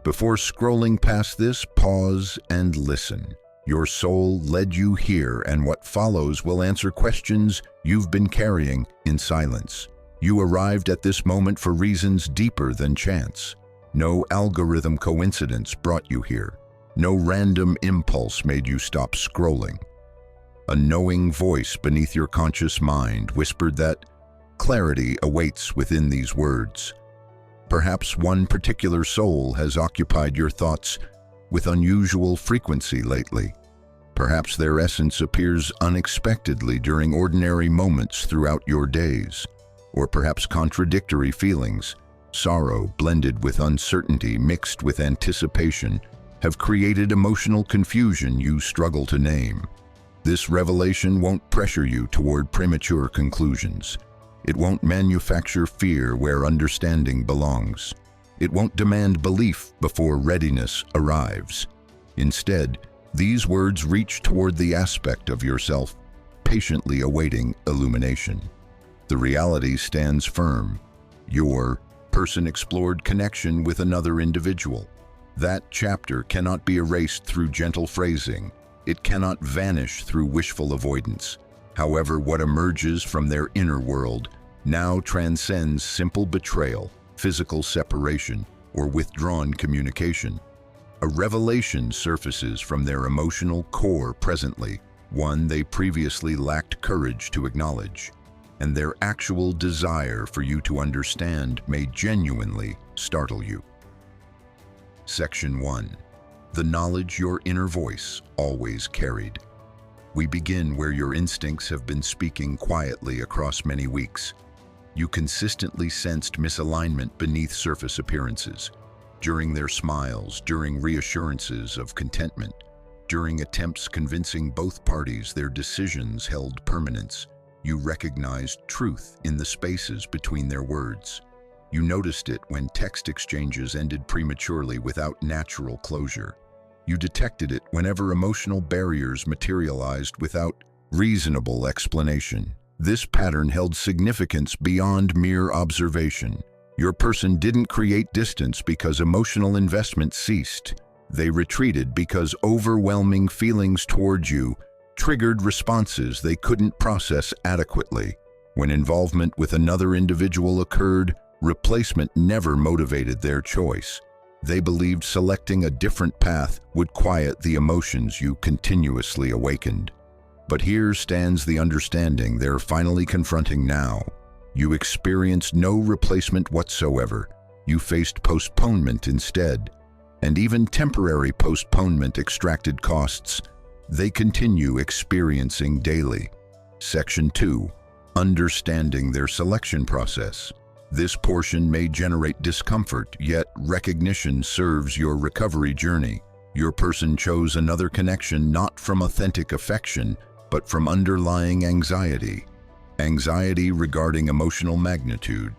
Before scrolling past this, pause and listen. Your soul led you here, and what follows will answer questions you've been carrying in silence. You arrived at this moment for reasons deeper than chance. No algorithm coincidence brought you here. No random impulse made you stop scrolling. A knowing voice beneath your conscious mind whispered that clarity awaits within these words. Perhaps one particular soul has occupied your thoughts with unusual frequency lately. Perhaps their essence appears unexpectedly during ordinary moments throughout your days, or perhaps contradictory feelings, sorrow blended with uncertainty mixed with anticipation, have created emotional confusion you struggle to name. This revelation won't pressure you toward premature conclusions. It won't manufacture fear where understanding belongs. It won't demand belief before readiness arrives. Instead, these words reach toward the aspect of yourself patiently awaiting illumination. The reality stands firm. Your person explored connection with another individual. That chapter cannot be erased through gentle phrasing. It cannot vanish through wishful avoidance. However, what emerges from their inner world now transcends simple betrayal, physical separation, or withdrawn communication. A revelation surfaces from their emotional core presently, one they previously lacked courage to acknowledge, and their actual desire for you to understand may genuinely startle you. Section 1. The knowledge your inner voice always carried. We begin where your instincts have been speaking quietly across many weeks. You consistently sensed misalignment beneath surface appearances. During their smiles, during reassurances of contentment, during attempts convincing both parties their decisions held permanence, you recognized truth in the spaces between their words. You noticed it when text exchanges ended prematurely without natural closure. You detected it whenever emotional barriers materialized without reasonable explanation. This pattern held significance beyond mere observation. Your person didn't create distance because emotional investment ceased. They retreated because overwhelming feelings towards you triggered responses they couldn't process adequately. When involvement with another individual occurred, replacement never motivated their choice. They believed selecting a different path would quiet the emotions you continuously awakened. But here stands the understanding they're finally confronting now. You experienced no replacement whatsoever. You faced postponement instead. And even temporary postponement extracted costs they continue experiencing daily. Section 2. Understanding their selection process. This portion may generate discomfort, yet recognition serves your recovery journey. Your person chose another connection not from authentic affection, but from underlying anxiety. Anxiety regarding emotional magnitude,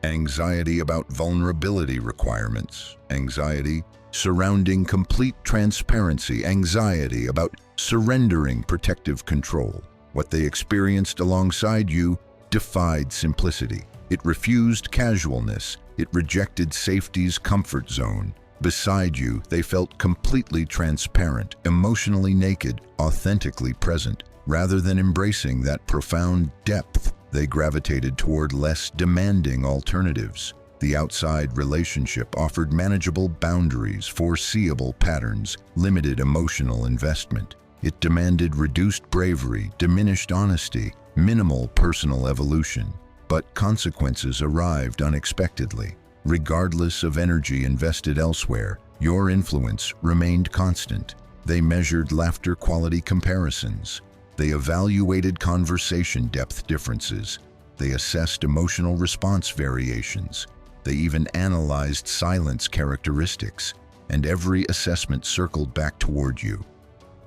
anxiety about vulnerability requirements, anxiety surrounding complete transparency, anxiety about surrendering protective control. What they experienced alongside you defied simplicity. It refused casualness. It rejected safety's comfort zone. Beside you, they felt completely transparent, emotionally naked, authentically present. Rather than embracing that profound depth, they gravitated toward less demanding alternatives. The outside relationship offered manageable boundaries, foreseeable patterns, limited emotional investment. It demanded reduced bravery, diminished honesty, minimal personal evolution. But consequences arrived unexpectedly. Regardless of energy invested elsewhere, your influence remained constant. They measured laughter quality comparisons. They evaluated conversation depth differences. They assessed emotional response variations. They even analyzed silence characteristics, and every assessment circled back toward you.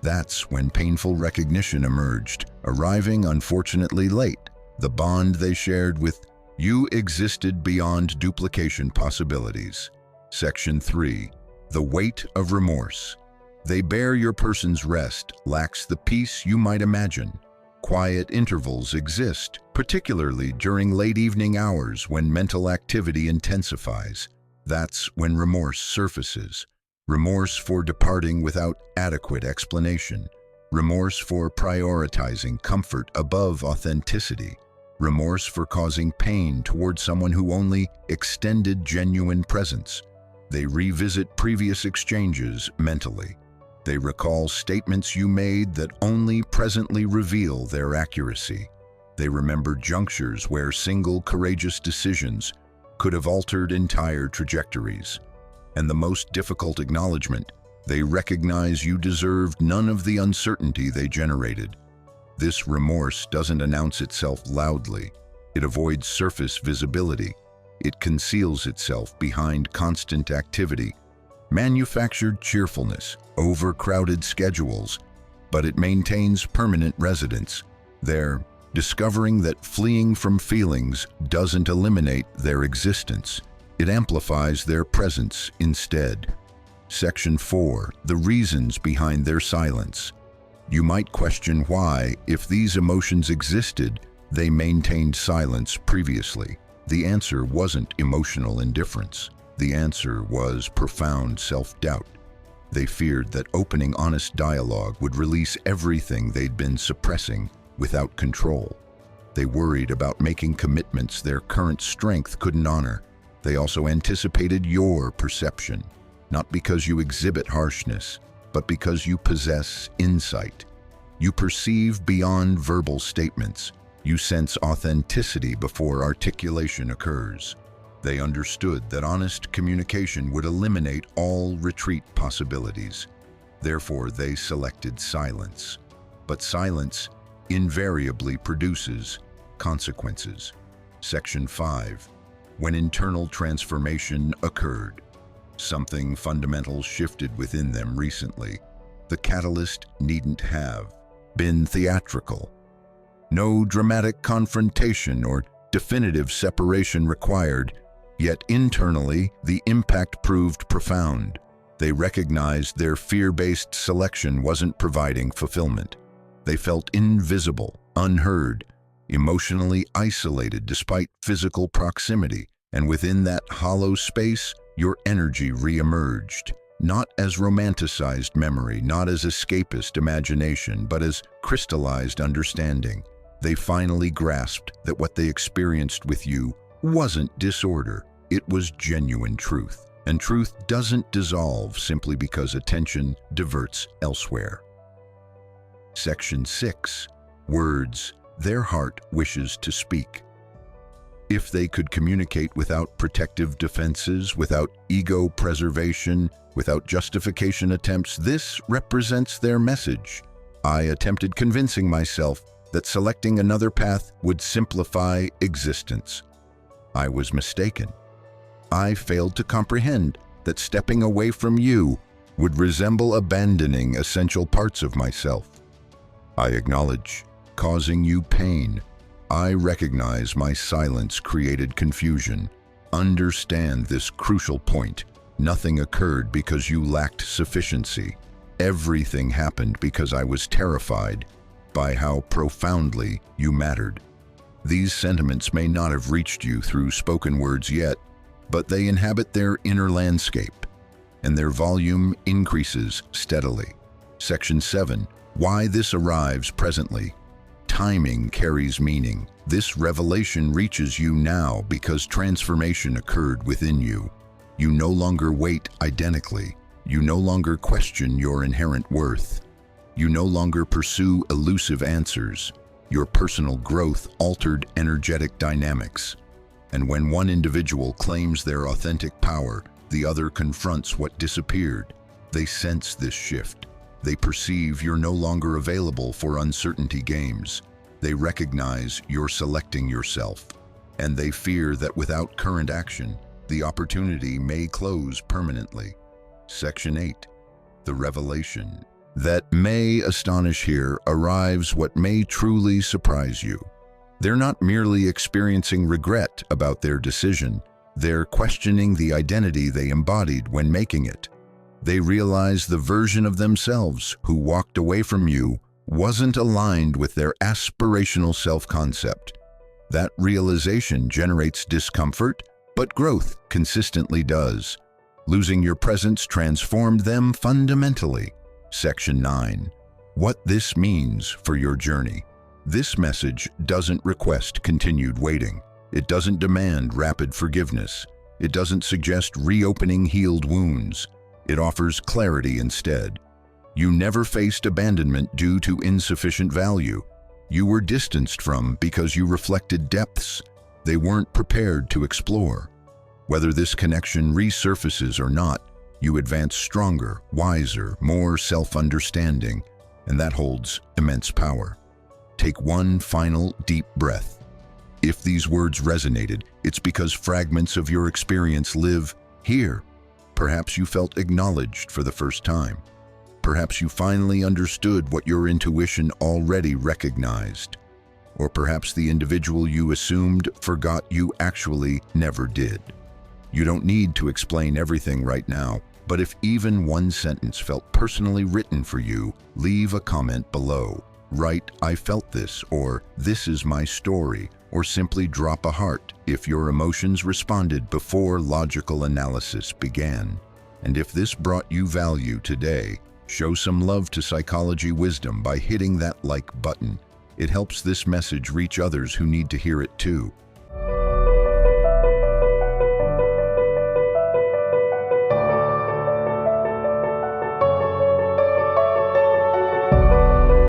That's when painful recognition emerged, arriving unfortunately late. The bond they shared with you existed beyond duplication possibilities. Section 3. The weight of remorse. They bear your person's rest, lacks the peace you might imagine. Quiet intervals exist, particularly during late evening hours when mental activity intensifies. That's when remorse surfaces. Remorse for departing without adequate explanation. Remorse for prioritizing comfort above authenticity. Remorse for causing pain toward someone who only extended genuine presence. They revisit previous exchanges mentally. They recall statements you made that only presently reveal their accuracy. They remember junctures where single courageous decisions could have altered entire trajectories. And the most difficult acknowledgement, they recognize you deserved none of the uncertainty they generated. This remorse doesn't announce itself loudly. It avoids surface visibility. It conceals itself behind constant activity, manufactured cheerfulness, overcrowded schedules, but it maintains permanent residence there, discovering that fleeing from feelings doesn't eliminate their existence. It amplifies their presence instead. Section 4. The reasons behind their silence. You might question why, if these emotions existed, they maintained silence previously. The answer wasn't emotional indifference. The answer was profound self-doubt. They feared that opening honest dialogue would release everything they'd been suppressing without control. They worried about making commitments their current strength couldn't honor. They also anticipated your perception, not because you exhibit harshness, but because you possess insight. You perceive beyond verbal statements. You sense authenticity before articulation occurs. They understood that honest communication would eliminate all retreat possibilities. Therefore, they selected silence. But silence invariably produces consequences. Section 5. When internal transformation occurred. Something fundamental shifted within them recently. The catalyst needn't have been theatrical. No dramatic confrontation or definitive separation required, yet internally the impact proved profound. They recognized their fear-based selection wasn't providing fulfillment. They felt invisible, unheard, emotionally isolated despite physical proximity, and within that hollow space, your energy re-emerged, not as romanticized memory, not as escapist imagination, but as crystallized understanding. They finally grasped that what they experienced with you wasn't disorder, it was genuine truth. And truth doesn't dissolve simply because attention diverts elsewhere. Section 6. Words their heart wishes to speak. If they could communicate without protective defenses, without ego preservation, without justification attempts, this represents their message. I attempted convincing myself that selecting another path would simplify existence. I was mistaken. I failed to comprehend that stepping away from you would resemble abandoning essential parts of myself. I acknowledge causing you pain. I recognize my silence created confusion. Understand this crucial point. Nothing occurred because you lacked sufficiency. Everything happened because I was terrified by how profoundly you mattered. These sentiments may not have reached you through spoken words yet, but they inhabit their inner landscape, and their volume increases steadily. Section 7. Why this arrives presently. Timing carries meaning. This revelation reaches you now because transformation occurred within you. You no longer wait identically. You no longer question your inherent worth. You no longer pursue elusive answers. Your personal growth altered energetic dynamics. And when one individual claims their authentic power, the other confronts what disappeared. They sense this shift. They perceive you're no longer available for uncertainty games. They recognize you're selecting yourself. And they fear that without current action, the opportunity may close permanently. Section 8. The revelation. That may astonish here arrives what may truly surprise you. They're not merely experiencing regret about their decision. They're questioning the identity they embodied when making it. They realize the version of themselves who walked away from you wasn't aligned with their aspirational self-concept. That realization generates discomfort, but growth consistently does. Losing your presence transformed them fundamentally. Section 9. What this means for your journey. This message doesn't request continued waiting. It doesn't demand rapid forgiveness. It doesn't suggest reopening healed wounds. It offers clarity instead. You never faced abandonment due to insufficient value. You were distanced from because you reflected depths they weren't prepared to explore. Whether this connection resurfaces or not, you advance stronger, wiser, more self-understanding, and that holds immense power. Take one final deep breath. If these words resonated, it's because fragments of your experience live here. Perhaps you felt acknowledged for the first time. Perhaps you finally understood what your intuition already recognized. Or perhaps the individual you assumed forgot you actually never did. You don't need to explain everything right now, but if even one sentence felt personally written for you, leave a comment below. Write, "I felt this," or "This is my story," or simply drop a heart if your emotions responded before logical analysis began. And if this brought you value today, show some love to Psychology Wisdom by hitting that like button. It helps this message reach others who need to hear it too.